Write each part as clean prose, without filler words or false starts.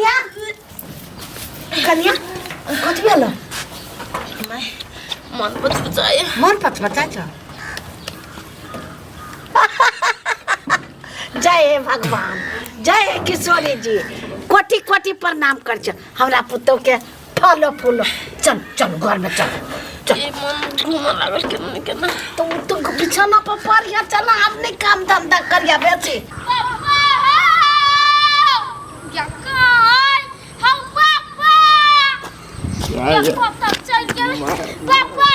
कन्या कन्या कथी भेल मन पचपचाए मन पचपचाए छ जय हे भगवान जय हे किशोरी जी कोटि कोटि प्रणाम कर छ हमरा पुतौ के फलो फूलो चल चल घर में चल चल मन घूम लागल केना तो बिछाना पर पड़िया चल हम नहीं काम धंधा करिया बेची क्या कर हम पापा क्या पता चल गया पापा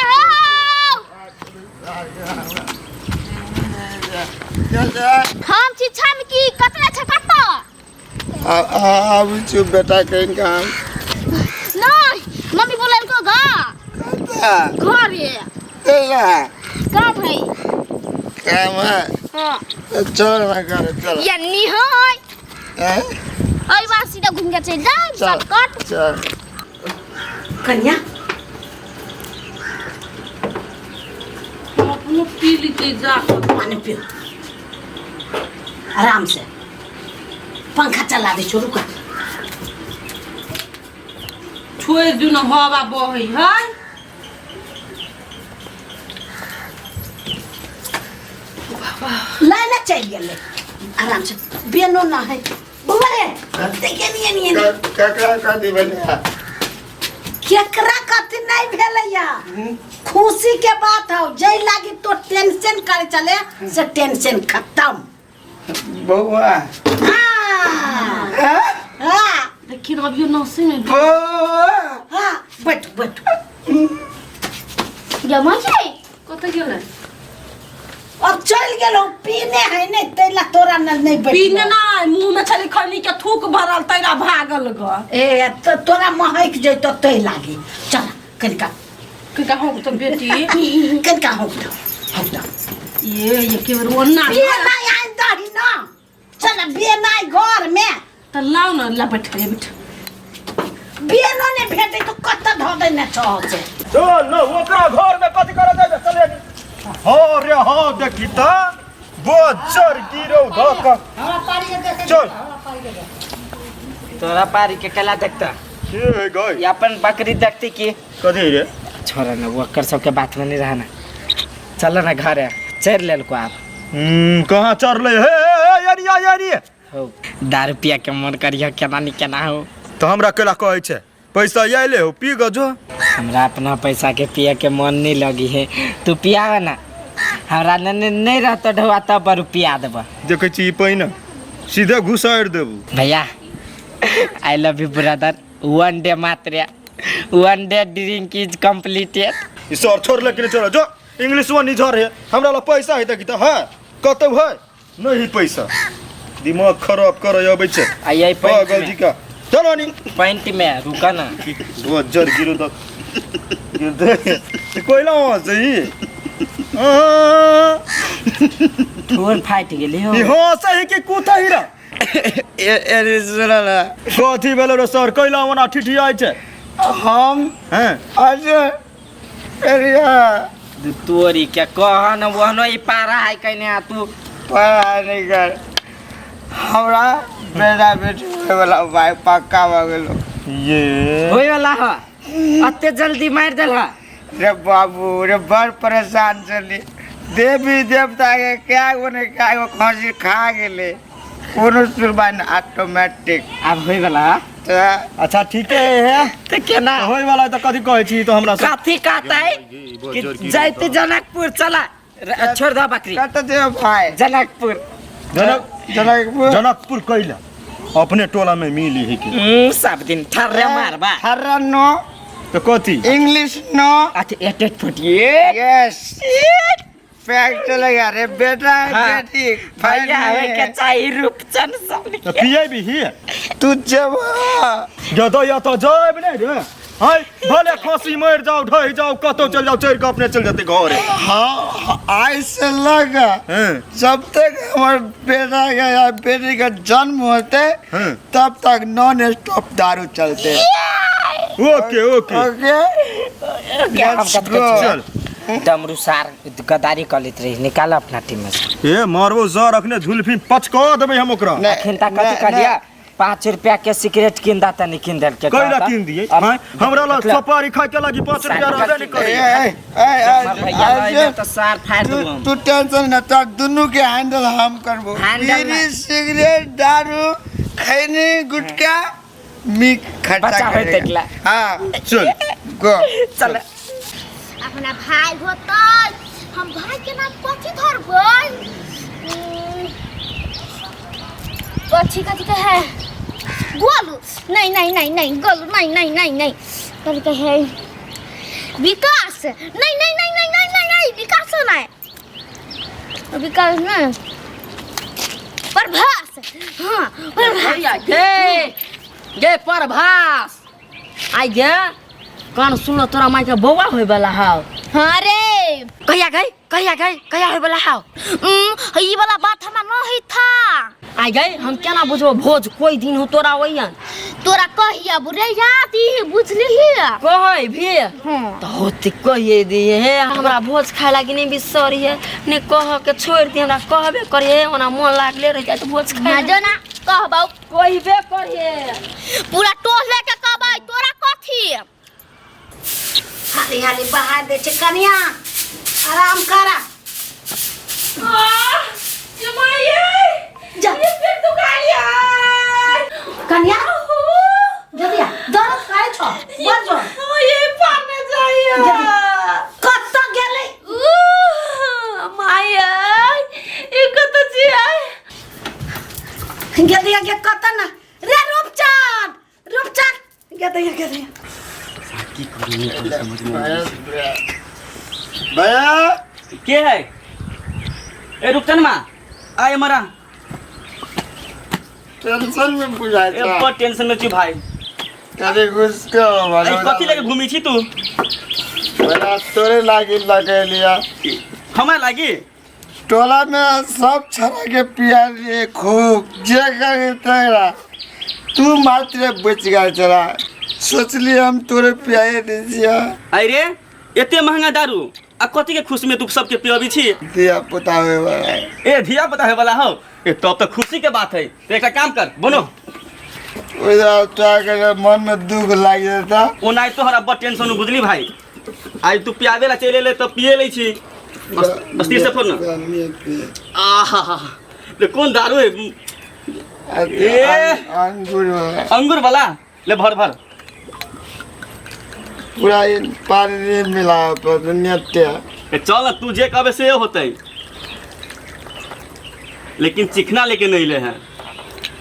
हम चिछा में की कतरा छकता अब चुप बेटा कहीं काम नहीं मम्मी बोलन को गा कता घर ये तेरा काम है काम है हां चल मैं कर चल यानी होय हैं ओइ बार सीधा घूम के चल जा शॉर्टकट चल कन्या अपनो पी लीजिए जा पानी पियो आराम से पंखा चला दे शुरू कर छोड़ दू न हवा बहै है लाना चाहिए ले आराम से बेनो ना है बुआ रे देखिए नहीं ककरा कथी भेलै केकरा कथी नहीं भेलैया खुशी के बात हो जय लागी तो टेंशन करे चले से टेंशन खत्म बउआ हाँ हाँ लेकिन अब यो नसे में बउआ बैठ बैठ जमा छै कत गेलै अब चल गेलो पीने है नहीं तेला तोरा नहीं बैठ पीने ना मुंह में छली खनी के थूक भरल तैरा भागल ग ए तो तोरा महक जइतो तै लागी चल कनिका हो तो बेटी कनिका हो तो ये के रोना ये नहीं आई दही ना चल बे नहीं घर में त लाउ न ला बैठ बेनो ने भेटे तो कत ध दे न छ से चल न ओकरा घर में कथि करे जाय चले हो रे हो देखी त बोचर गिरौ धक हमरा पारी देखे चल तोरा पारी के कला देखता के गई ये अपन बकरी देखती की कथि रे छोरा ना वो कर सबके बात में नहीं रहना चलो ना घर है चर लेल को आप कहां चरले हे यारिया यारी हो 10 रुपया के मन करियो केना नहीं केना हो तो हमरा केला कहै छै पैसा आइले हो पी गजो हमरा अपना पैसा के पिए के मन नहीं लगी है तू पियावे ना हमरा नहीं रहता ढवा तब रुपया देबा देखै छी पहिने सीधे घुसाड़ देबू भैया I love you brother one day मात्र one day drink is completed ई सर छोड़ लेकिन चलो जो इंग्लिश वन इधर है हमरा ला पैसा है त है कतौ है नहीं पैसा दिमाग खराब करे आबै छै आई पागल जी का चलो नी पैंट में रुका ना वो जर गिरो तो गिर दे कोइला सही फोन फाट गेली हो ई हो सही के कुतही रा ए सुना ना कथी भेलो रे सर कोइला ओना ठिठियाइ छै हम हैं आज एरिया तोरी के कहन वहनो ई पारा है कने तू पढ़ाई नहीं कर हमरा बेटा बेटी होए वाला भाई पक्का हो गेलो ये होय वाला ह अत्ते जल्दी मार देल ह रे बाबू रे बड़ परेशान चली देवी देवता के क्या कोने क्या को खसी खा गेले कोनो सुरबान ऑटोमेटिक अब होय वाला ह अच्छा ठीक है त केना होय वाला त कथी कहै छी तो हमरा काथी कहता है कि जाइते जनकपुर चला छोड़ दो बकरी कत दे भाई जनकपुर जनकपुर कैला अपने टोला में मिली है कि सब दिन ठर्रे मारबा हर नो तो कथी इंग्लिश नो अच्छा एट फुटिए यस पैक चलेगा रे बेटा बेटी भैया हवे के चाहिए रूपचंद सब तो पिए भी ही तू जब जदो या तो जाब नहीं रे हाय भले खसी मर जाओ ढह जाओ कतो चल जाओ चढ़ के अपने चल जाते घर हाँ ऐसे लगा हैं जब तक हमारे बेटा का या बेटी का जन्म होते हैं तब तक नॉन स्टॉप दारू चलते okay okay okay let's go चल डमरू सार गदारी कलित रही निकाल अपना टीम में से ए मारबो ज रखने झुलफी पचका देबे हम ओकरा अखिन तक कथि करिया 5 रुपया के सिगरेट किन दाता नहीं किन दल के कैला किन दिए हैं हमरा ला सपारी खाए के लगी 5 रुपया रहबे नहीं करे भैया तो सार फाड़ दूं तू टेंशन न तो दोनों के हैंडल हम करबो हैंडल बीड़ी सिगरेट दारू खैनी गुटखा मिक खट्टा बच्चा होय देखला हां चल गो चल अपना भाई होता हम भाई के नाम कथी धरबै कथी कथी के है गोलू नहीं गोलू नहीं कथी के है विकास नहीं विकास नहीं प्रभास हाँ प्रभास गे प्रभास आई गे कान सुन तोरा माई के बौआ होय वाला हाउ हाँ रे कहिया होय वाला हाउ ये वाला बात हमरा नहीं था आई गए हम केना बुझबो भोज कोई दिन हो तोरा ओयन तोरा कहिया बुरे याद ही बुझली ही कहै भी तो होती कहिए दिए हे हमरा भोज खाए लागी नहीं बिसरी है ने कह के छोड़ दी हमरा कहबे करिए ओना मन लागले रह जाए तो भोज ना खाए जो ना कहबौ कहबे करिए पूरा टोल लेके कहबै तोरा कथी हाली हाली बहा दे छे कनिया आराम करा ये माये जा ये फिर तू कालिया कनिया जल्दी आ दरद करे छो मर जो ये पाने जाइए कत्ता गेले माया ये कत जिया गेदिया के कत्ता ना रे रूपचांद गेदिया भैया के है ए रुकतन मा आए मरा टेंशन में बुझाई ए बड़ टेंशन में छी भाई अरे घुस के आई कथि लेके घूमी छी तू बड़ा तोरे लागी लगे लिया हमार लागी टोला में सब छरा के पिया लिए खूब जे करे तेरा तू मात्र बच गया चला सोचली हम तोरे पियाए दीजिए आई रे एते महंगा दारू आ कथि के खुशी में तू सबके पियाबी छी दिया पुता हुए वाला ए धिया पता है वाला हो ए तब तो खुशी के बात है तो एक काम कर बनो उधर तो अगर मन में दुख लग जाता ओनाई तोहरा बड़ टेंशन बुझली भाई आई तू पियावे ला चले ले तो पिए ले छी बस तीर से फोन ना आहा ले कौन दारू है अंगूर वाला ले भर भर पूरा पानी मिला पर दुनिया ए चल ना तू जे कहबे से होतै लेकिन चिकना लेके नहीं ले हैं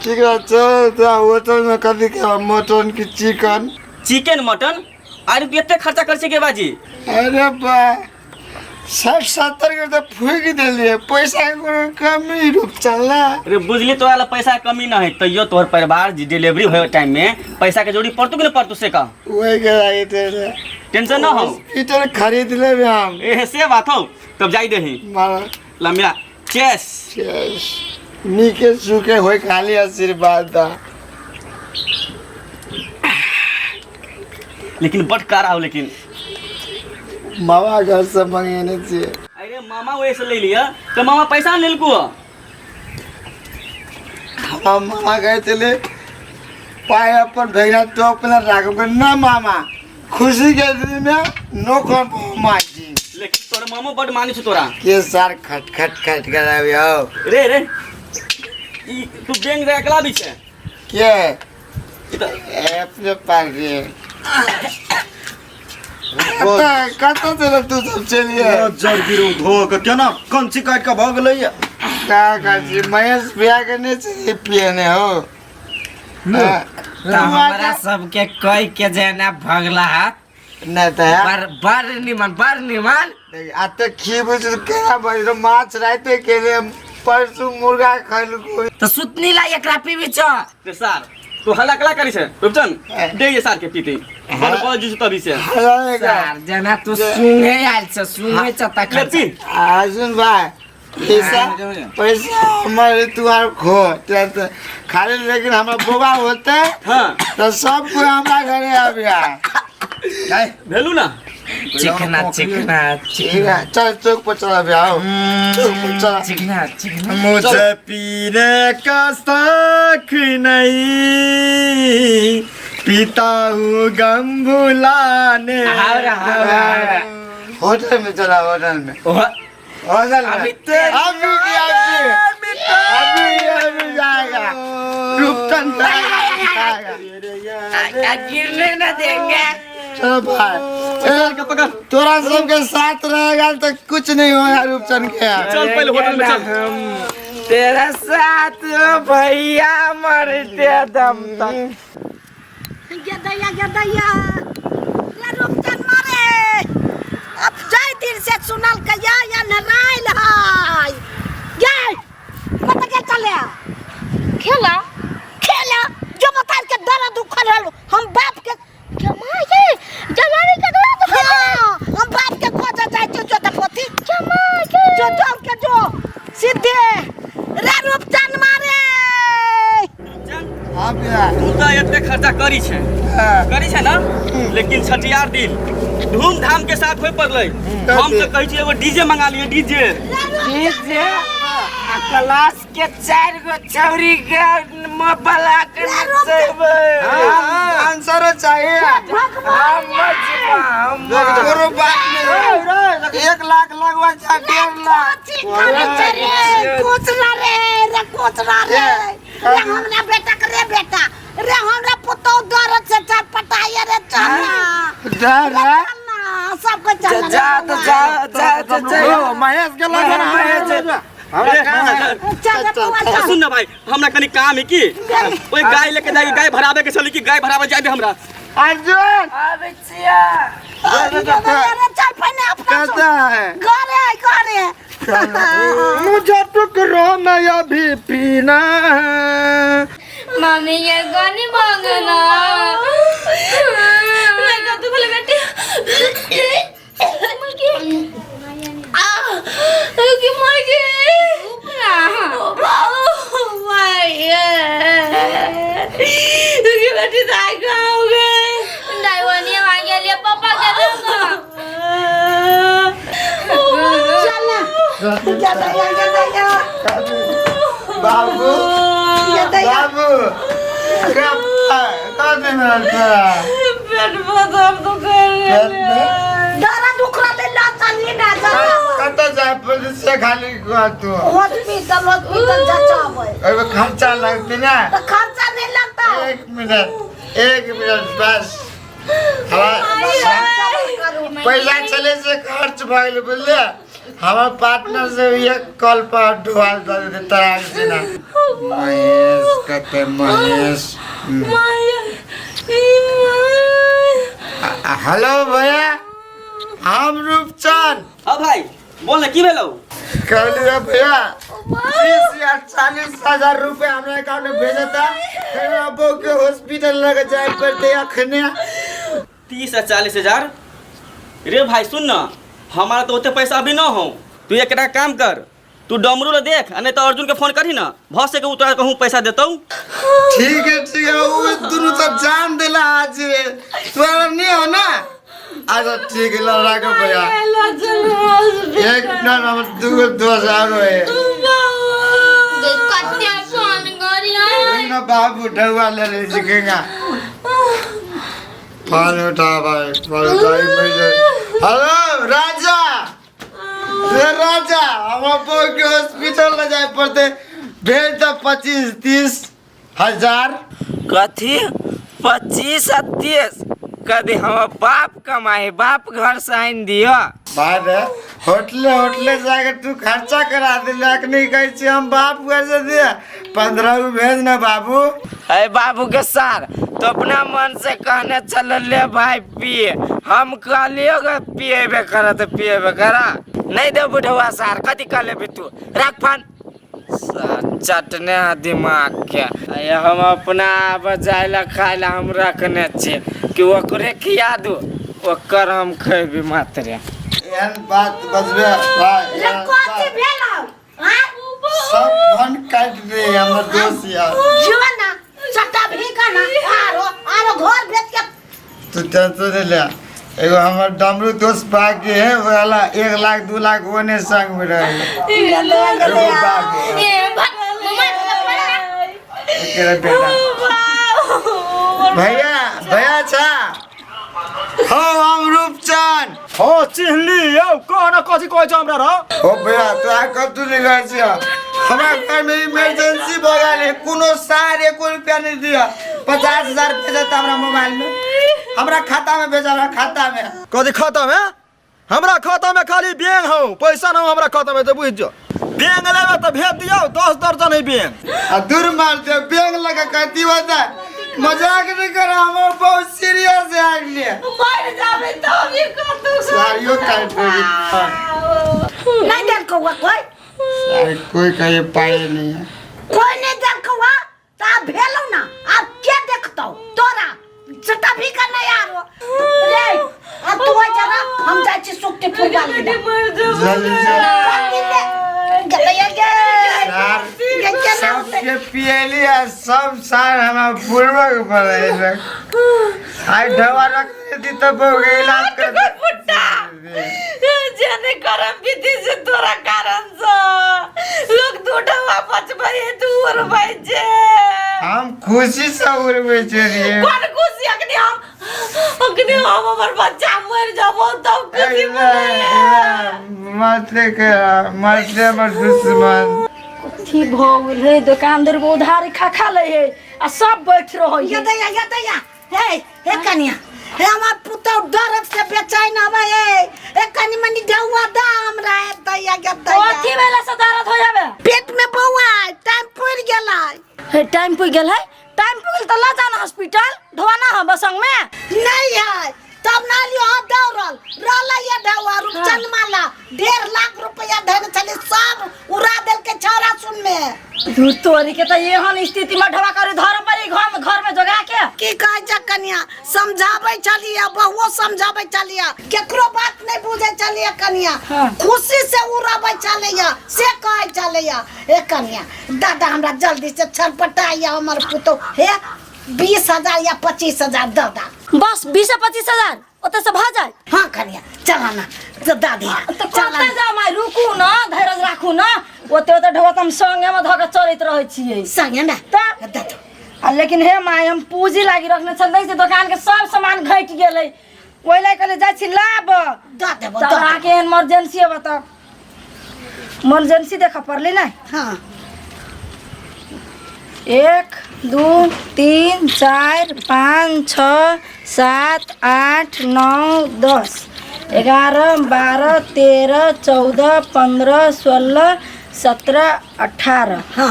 ठीक है चल तो होटल में कभी क्या मटन की चिकन मटन अरे तू इतने खर्चा कर के बाजी अरे बा 60-70 के तो फूक दिलिए पैसा को कमी रूप चलना अरे बुझली तो वाला पैसा कमी ना है तैयो तोहर परिवार डिलीवरी होए टाइम में पैसा के जोड़ी पड़तू कि ना पड़तू से का वही के लागे तेरे टेंशन ना हो इधर खरीद ले हम ए से बात हो तब जाई दही मारा लम्बा चेस नीके सुके होए खाली आशीर्वाद दा लेकिन बट कारा हो लेकिन मामा घर से मंगेने चाहिए अरे मामा वैसे ले लिया तो मामा पैसा ले लको हम मामा गए थे पाए पर धैर्य तो अपना राख ना मामा खुशी के दिन में नो कर माजी लेकिन तोरा मामा बड़ मानी छ तोरा के सार खट करावे हो रे ई तू बैंक रे अकला भी छे के ई तो अपने पास रे कता चल तू सब चलिए जर गिरो धो के केना कंची काट के भ गेलै का काजी महेश बिया करने से पियने हो तो हमारा सबके कोई के जेना भगला है नहीं तो बार निमन आते खीबुज केना बजरो माछ राते के लिए परसु मुर्गा खैल को तो सुतनी ला एकरा पीबी छ ते सार तू हल्ला कला करी छे रुपचन दे ये सार के पीते बड़ बड़ जिस तभी से सार जना तू सुंगे आइल छ सुंगे चता ले पी आजुन भाई पैसा हमारे तुम्हारे खो तो खाली लेकिन हमारा बोबा होते हां तो सब कोई हमारा घरे आ गया भेलू ना चिकना चिकना ठीक है चल चौक पर चला भी आओ चौक पर चला चिकना चिकना मुझे पीने का शौक नहीं, पीता हूँ गम भुलाने। होटल में चला होटल में होटल में अभी जाएगा रूपचन जाएगा गिरने न देंगे। चलो भाई तोरा सबके साथ रहेगा तो कुछ नहीं होगा रूपचन के चल पहले होटल में चल। हम तेरा साथ भैया मरते दम तक। गदैया रे रूपचन मारे अब जाय दिन से सुनल कया या नराइल हाय गए मत के चले खेला खेला जो बता के दर्द दुखल हल हम बाप के जमाए जमाने के दर्द हम बाप के खोज जाय जो तो पोथी जमाए जो के जो सीधे रे रूपचन मारे हां भैया तू तो इतने खर्चा करी छे ना, लेकिन छठियार दिन धूमधाम के साथ होय पड़ले। हम तो कहै छी एगो डीजे मंगा लिए डीजे क्लास के 4 गो छौरी के मबला के नचेबे। आंसर चाहिए हम करो बात नहीं 1 लाख लगवा जा 1.5 लाख कोचरा रे हमरा बेटा करे बेटा रे हमरा पुतो दरद से चटपटाए रे चला सबको चला जा महेश के लगा महेश सुन ना भाई, हमरा कनी काम है की ओए गाय लेके जाई, गाय भरावे के चली की गाय भरावे जाए हमरा। अर्जुन अबे चिया चल पहले अपना कहता है घरे मुझे टुकड़ो में अभी पीना है। मम्मी ये गाने मांगना मैं का तू बोले बेटे कि मर गई ऊपरा कि बेटी दाई कहाँ हो गए दाईवानी मांगे लिए पापा के बाबू बाबू पेट में दर्द कर दारा दुखरा ले ला चली ना जा कत जाए पुलिस से खाली तू हॉस्पिटल जाचावे अरे खर्चा लगती ना तो खर्चा नहीं लगता 1 मिनट बस पैसा चले से खर्च भइल बोले हमारे पार्टनर से एक कॉल पर ढोल दे तराग से ना महेश कहते महेश हेलो भैया हम रूपचंद। हां भाई बोल ना की भेलौ। कहलिए भैया 30 या 40,000 रुपए हमारे अकाउंट में भेजा था फिर अबो के हॉस्पिटल लग जाए पड़ते अखने 30 या 40,000। रे भाई सुन ना, हमारा तो उतने पैसा अभी ना हो। तू एक काम कर, तू डमरू ला देख नहीं तो अर्जुन के फोन करी ना, भस से तोरा कहूँ पैसा देता हूँ। ठीक है वो दोनों तो जान दिला आज तुम्हारा नहीं हो ना। अच्छा ठीक है लड़ा के भैया 1 मिनट हम 2,000 है ना बाबू ढवा ले रहे सीखेगा फोन उठा भाई फोन उठाई हेलो राजा हम आपको के हॉस्पिटल ले जाए पड़ते भेज तो 25-30 हजार कथी 25-30 कभी हम बाप कमाए बाप घर से आइन दियो बाद होटले जाकर तू खर्चा करा दे नहीं कहे छी हम बाप घर से दिया 15 को भेज ना बाबू। अरे बाबू के सार तो अपना मन से कहने चल ले भाई पिए हम कहलियो पिएबे करा तो पिएबे करा नहीं दे बुढ़वा सार कथी कर लेबे तू रख फोन चटने दिमाग के हम अपना बजाइला खाइला हम रखने छी कि ओकरे खिया दू ओकर हम खेबे मात्र एहन बात बजबे भाई रे कोची भेलौ सब फोन काट दे हमर दोस्त यार जीवना सट्टा भी करना आरो घर भेज के तू टेंशन ले एगो हमर डमरू दोस्त बाकी है वाला 1 लाख 2 लाख ओने संग में रहे एगो बाकी एकरा बेटा भैया भैया छा हो हम रूपचंद हो चिन्हली यौ कह न कथी कहै छ हमरा र ओ भैया तो आ कतु नहीं रह छिया हमरा घर में इमरजेंसी भ गेल कोनो 1 रुपया नहीं दिया 50,000 भेजा त हमरा मोबाइल में हमरा खाता में भेजा हमरा खाता में कथी खाता में हमरा खाता में खाली बैंक हो पैसा न हमरा खाता में त बुझ जो बैंक लेबे त भेज दियो 10 दर्जन है बैंक आ दूर मार दे बैंक लगा कहती बता मजाक नहीं कर हम बहुत सीरियस है आगले मर जावे तो भी कतु सारियो काट दे नहीं देख कौआ कोई कहे पाए नहीं है कोई नहीं देख कौआ ता भेलो ना अब क्या देखतो तोरा सटा भी कर नहीं यारो रे अब तू आ जरा हम जाय छी सुक्ति फूल वाली जल्दी से सबके पियली है सब सार हमारा पूर्वक पड़े आई ढवा रख दी तब हो गई इलाज कर फुट्टा जाने करम विधि से तोरा कारण से लोग दूटा वापस भरे दूर भाई जे हम खुशी से उड़वे चलिए कौन खुशी अगने हम हमर बच्चा मर जाबो तब खुशी मत मत दुश्मन थी भोल रे दुकानदार को उधार खा ले है आ सब बैठ रहो ये दैया हे कन्या हे हमर पुतो डरक से बेचैन हवे ए कनी मनी ढौआ दाम रहे दैया ओथी वाला से दर्द हो जावे पेट में बौआ टाइम पुर गेलै हे टाइम पुर गेल है टाइम पुर गेल त ला जाना हॉस्पिटल ढवाना हम संग में नहीं है तब ना लियो दौड़ल रहला ये ढौआ रूपचंद माला 1.5 लाख रुपया धन चले सब उड़ा देल के छौरा सुन में तू तोरी के त एहन स्थिति में ढवा करे धर परी घर में जगा के की कहे छ कन्या समझाबै चलिया बहुओ समझाबै चलिया केकरो बात नहीं बुझे चलिया कन्या खुशी से उड़ाबै चलिया से कहे चलिया ए कन्या दादा हमरा जल्दी से छरपटाया हमर पुतो हे 20,000 या 25,000 दादा बस 20 से 25,000 ओते से भ जाय हां कन्या चला ना तो दादी तो चलते जा माय रुकू ना धैर्य राखू ना ओते ढवा हम संगे में धक चलत रहै छियै संगे में दादा लेकिन हे माय हम पूंजी लागी रखने चलते से दुकान के सब सामान घट गेलै ओइ लै कहले जाय छी लाब दा देबो तोरा के इमरजेंसी है बता इमरजेंसी देखा पड़ली ना हां 1 2 3 4 5 6 7 8 9 10 11 12 13 14 15 16 17 18 हां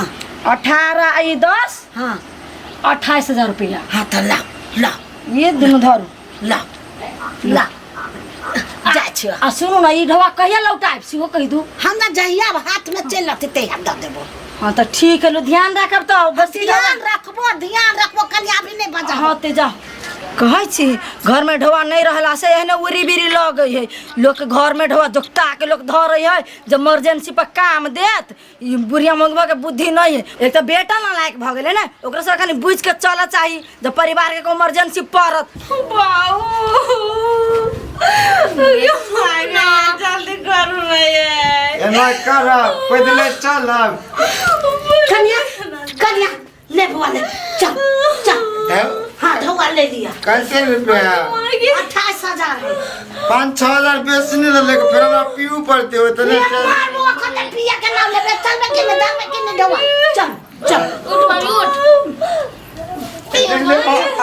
18 आई 10 हां 28,000 रुपया हां तो ला ये दोनों धरू ला जा छियो आ सुनु ना ई ढवा कहिया लौटाइब सिहो कहि दू हम ना जहिया हाथ में चल रहते ते हम द देबो हां तो ठीक है लो ध्यान रखब तो बस ध्यान रखबो कन्या भी नहीं बजा हाँ ते जा कहै छी घर में ढवा नहीं रहला से एहने उरी बिरी लग है लोग के घर में ढवा जोकता के लोग धरे है जब इमरजेंसी पर काम देत ई बुढ़िया मंगवा के बुद्धि नहीं है एक तो बेटा ना लायक भ गेले ना ओकरा से कनी बुझ के चला चाहिए जब परिवार के इमरजेंसी पड़त बाऊ ये मायना जल्दी करू रे एना कर पैदले चल कन्या ले बुआ ले चल हाँ ढौआ ले लिया कैसे रुपया 28,000 है 5-6,000 बेच नहीं लेके फिर हमरा पीऊ पड़ते हो तो नहीं चल मार बुआ खते पिया के नाम ले चल में के दाम में के ढौआ चल उठ मारी उठ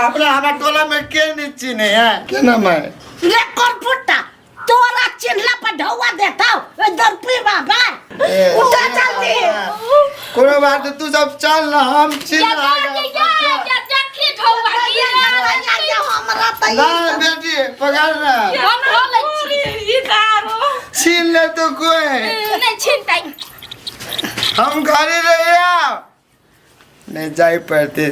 अपना हमारा टोला में के नहीं चिन्हे है के नाम है ले कर फुट्टा तोरा चिन्हला पर ढौआ देता ओ दरपी बाबा उठा जल्दी कोनो बात तू सब चल ना हम चिन्ह ना बेटी पकड़ ना छीन ले तो कोई हम घरे रहे नहीं जाई पड़ते